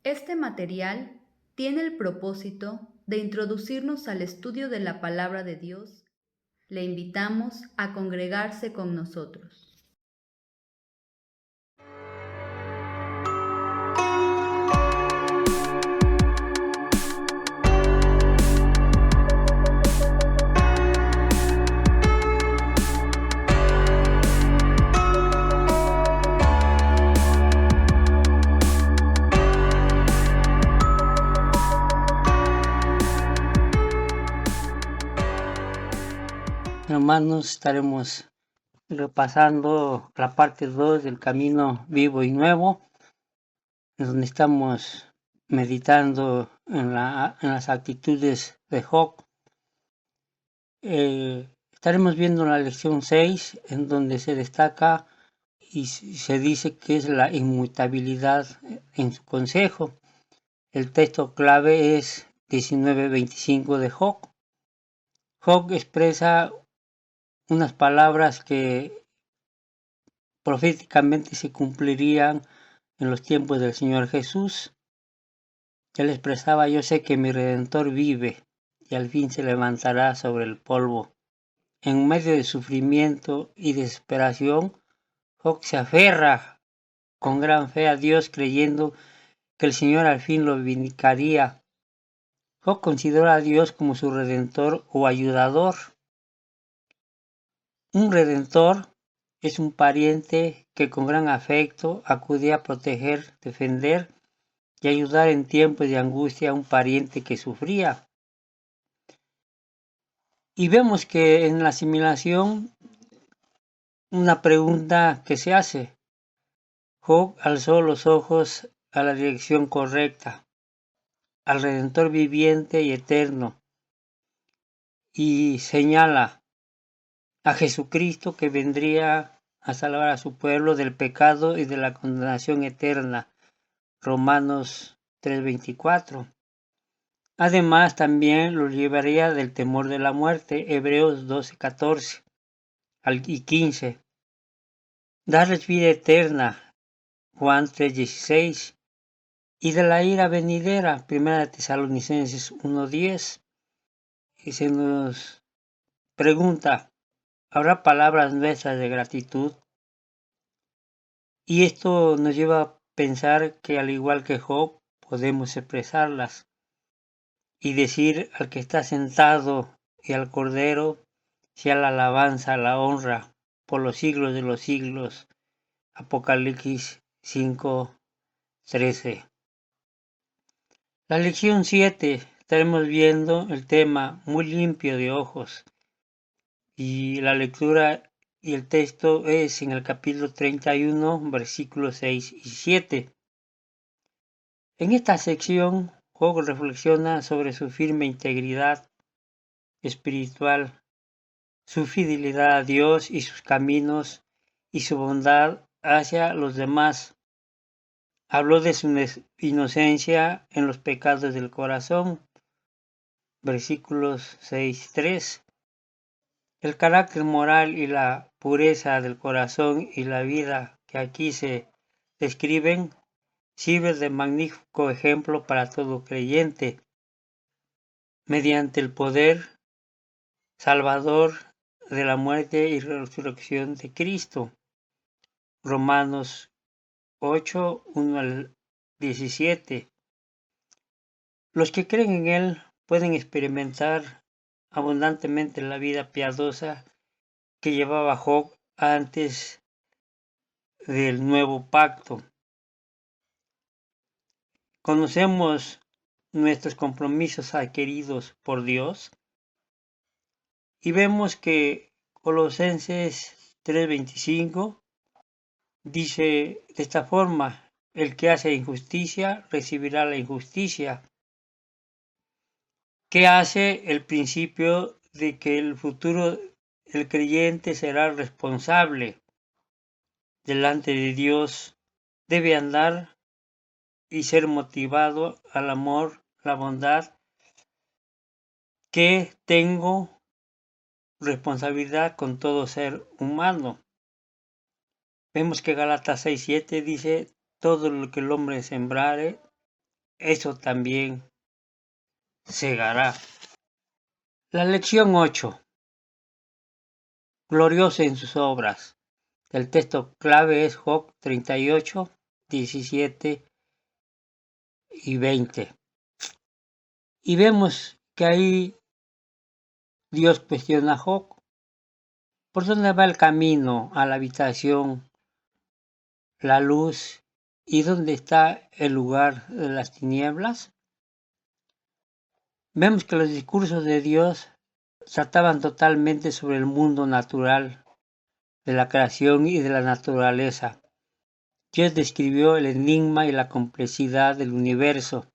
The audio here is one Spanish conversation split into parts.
Este material tiene el propósito de introducirnos al estudio de la palabra de Dios. Le invitamos a congregarse con nosotros. Hermanos, estaremos repasando la parte 2 del Camino Vivo y Nuevo, en donde estamos meditando en las actitudes de Job. Estaremos viendo la lección 6, en donde se destaca y se dice que es la inmutabilidad en su consejo. El texto clave es 19:25 de Job. Job expresa unas palabras que proféticamente se cumplirían en los tiempos del Señor Jesús. Él expresaba: yo sé que mi Redentor vive y al fin se levantará sobre el polvo. En medio de sufrimiento y desesperación, Job se aferra con gran fe a Dios, creyendo que el Señor al fin lo vindicaría. Job considera a Dios como su Redentor o ayudador. Un redentor es un pariente que con gran afecto acudía a proteger, defender y ayudar en tiempos de angustia a un pariente que sufría. Y vemos que en la asimilación una pregunta que se hace. Job alzó los ojos a la dirección correcta, al Redentor viviente y eterno, y señala a Jesucristo que vendría a salvar a su pueblo del pecado y de la condenación eterna. Romanos 3:24. Además, también lo liberaría del temor de la muerte. Hebreos 12:14 y 15. Darles vida eterna. Juan 3:16. Y de la ira venidera. 1 Tesalonicenses 1:10. Y se nos pregunta: ¿habrá palabras nuestras de gratitud? Y esto nos lleva a pensar que, al igual que Job, podemos expresarlas y decir: al que está sentado y al Cordero sea la alabanza, la honra por los siglos de los siglos. Apocalipsis 5:13. La lección 7 estaremos viendo el tema muy limpio de ojos, y la lectura y el texto es en el capítulo 31, versículos 6 y 7. En esta sección, Job reflexiona sobre su firme integridad espiritual, su fidelidad a Dios y sus caminos, y su bondad hacia los demás. Habló de su inocencia en los pecados del corazón, versículos 6-3. El carácter moral y la pureza del corazón y la vida que aquí se describen sirve de magnífico ejemplo para todo creyente. Mediante el poder salvador de la muerte y resurrección de Cristo. Romanos 8, 1 al 17. Los que creen en Él pueden experimentar abundantemente la vida piadosa que llevaba Job antes del nuevo pacto. Conocemos nuestros compromisos adquiridos por Dios y vemos que Colosenses 3:25 dice de esta forma: el que hace injusticia recibirá la injusticia. ¿Qué hace el principio de que el futuro del creyente será responsable delante de Dios? Debe andar y ser motivado al amor, la bondad, que tengo responsabilidad con todo ser humano. Vemos que Gálatas 6:7 dice: todo lo que el hombre sembrare, eso también cegará. La lección 8. Glorioso en sus obras. El texto clave es Job 38, 17 y 20. Y vemos que ahí Dios cuestiona a Job. ¿Por dónde va el camino a la habitación, la luz, y dónde está el lugar de las tinieblas? Vemos que los discursos de Dios trataban totalmente sobre el mundo natural, de la creación y de la naturaleza. Dios describió el enigma y la complejidad del universo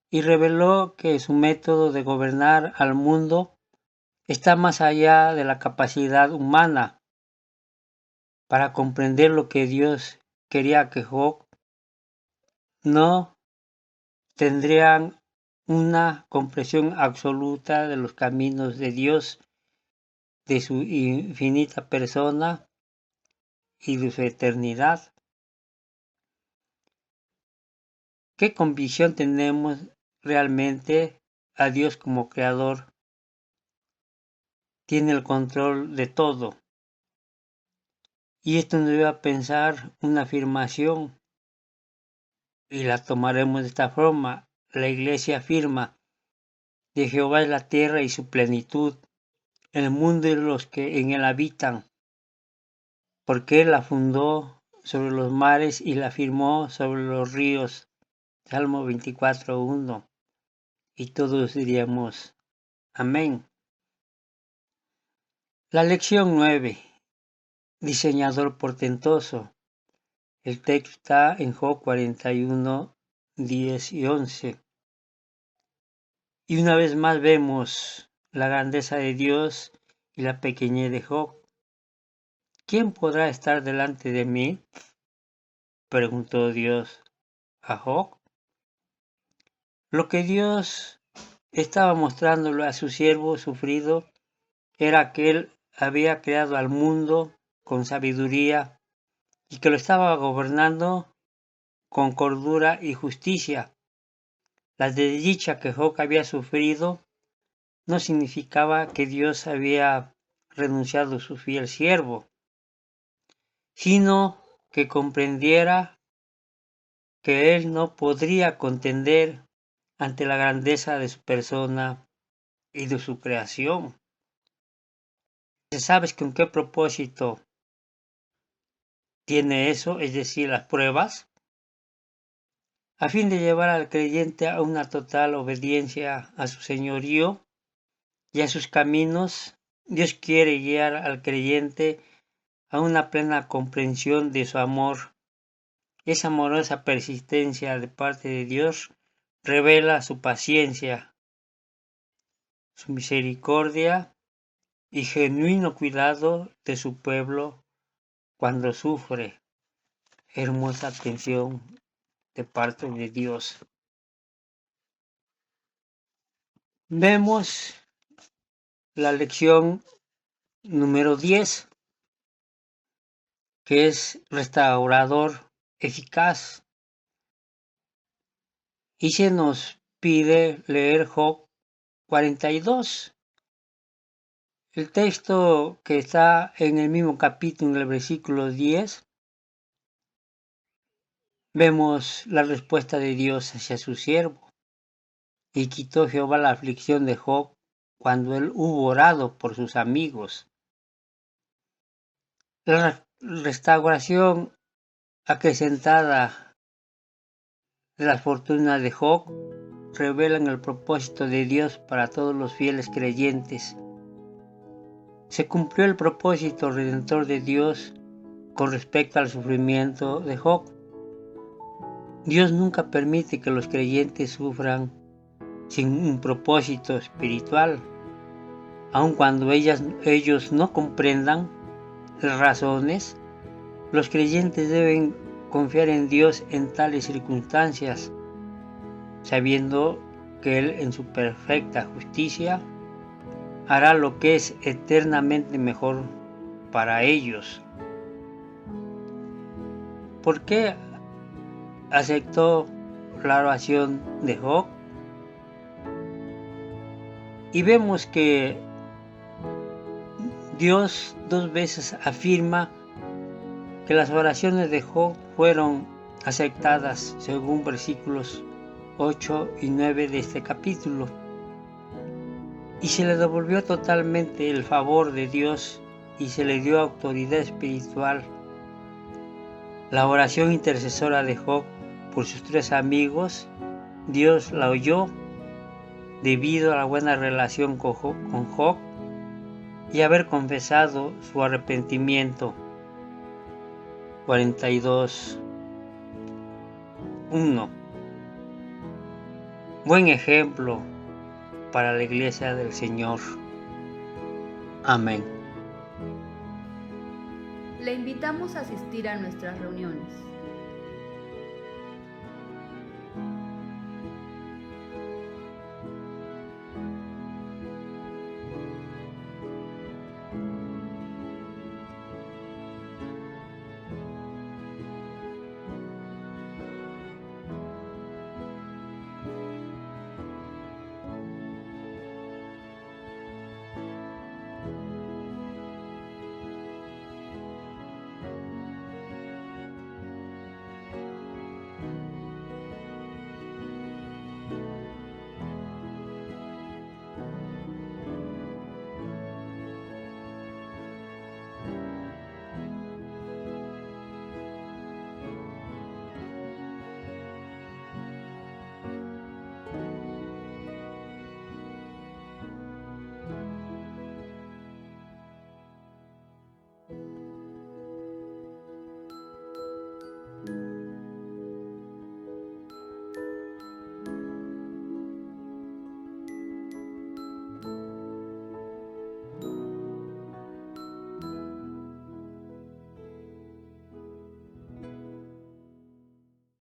y reveló que su método de gobernar al mundo está más allá de la capacidad humana. Para comprender lo que Dios quería que Job no tendrían una comprensión absoluta de los caminos de Dios, de su infinita persona y de su eternidad. ¿Qué convicción tenemos realmente a Dios como creador? Tiene el control de todo. Y esto nos lleva a pensar una afirmación y la tomaremos de esta forma. La Iglesia afirma: de Jehová es la tierra y su plenitud, el mundo y los que en él habitan, porque él la fundó sobre los mares y la firmó sobre los ríos. Salmo 24:1. Y todos diríamos amén. La lección 9. Diseñador portentoso. El texto está en Job 41, 10 y 11. Y una vez más vemos la grandeza de Dios y la pequeñez de Job. ¿Quién podrá estar delante de mí?, preguntó Dios a Job. Lo que Dios estaba mostrándole a su siervo sufrido era que él había creado al mundo con sabiduría y que lo estaba gobernando con cordura y justicia. La desdicha que Job había sufrido no significaba que Dios había renunciado a su fiel siervo, sino que comprendiera que él no podría contender ante la grandeza de su persona y de su creación. ¿Sabes con qué propósito tiene eso? Es decir, las pruebas, a fin de llevar al creyente a una total obediencia a su señorío y a sus caminos. Dios quiere guiar al creyente a una plena comprensión de su amor. Esa amorosa persistencia de parte de Dios revela su paciencia, su misericordia y genuino cuidado de su pueblo cuando sufre. Hermosa atención de parte de Dios. Vemos la lección número 10, que es restaurador eficaz. Y se nos pide leer Job 42. El texto que está en el mismo capítulo, en el versículo 10, vemos la respuesta de Dios hacia su siervo. Y quitó Jehová la aflicción de Job cuando él hubo orado por sus amigos. La restauración acrecentada de las fortunas de Job revelan el propósito de Dios para todos los fieles creyentes. Se cumplió el propósito redentor de Dios con respecto al sufrimiento de Job. Dios nunca permite que los creyentes sufran sin un propósito espiritual, aun cuando ellos no comprendan las razones. Los creyentes deben confiar en Dios en tales circunstancias, sabiendo que Él en su perfecta justicia hará lo que es eternamente mejor para ellos. ¿Por qué aceptó la oración de Job y vemos que Dios 2 veces afirma que las oraciones de Job fueron aceptadas según versículos 8 y 9 de este capítulo. Y se le devolvió totalmente el favor de Dios y se le dio autoridad espiritual. La oración intercesora de Job por sus 3 amigos, Dios la oyó debido a la buena relación con Job y haber confesado su arrepentimiento. 42:1. Buen ejemplo para la Iglesia del Señor. Amén. Le invitamos a asistir a nuestras reuniones.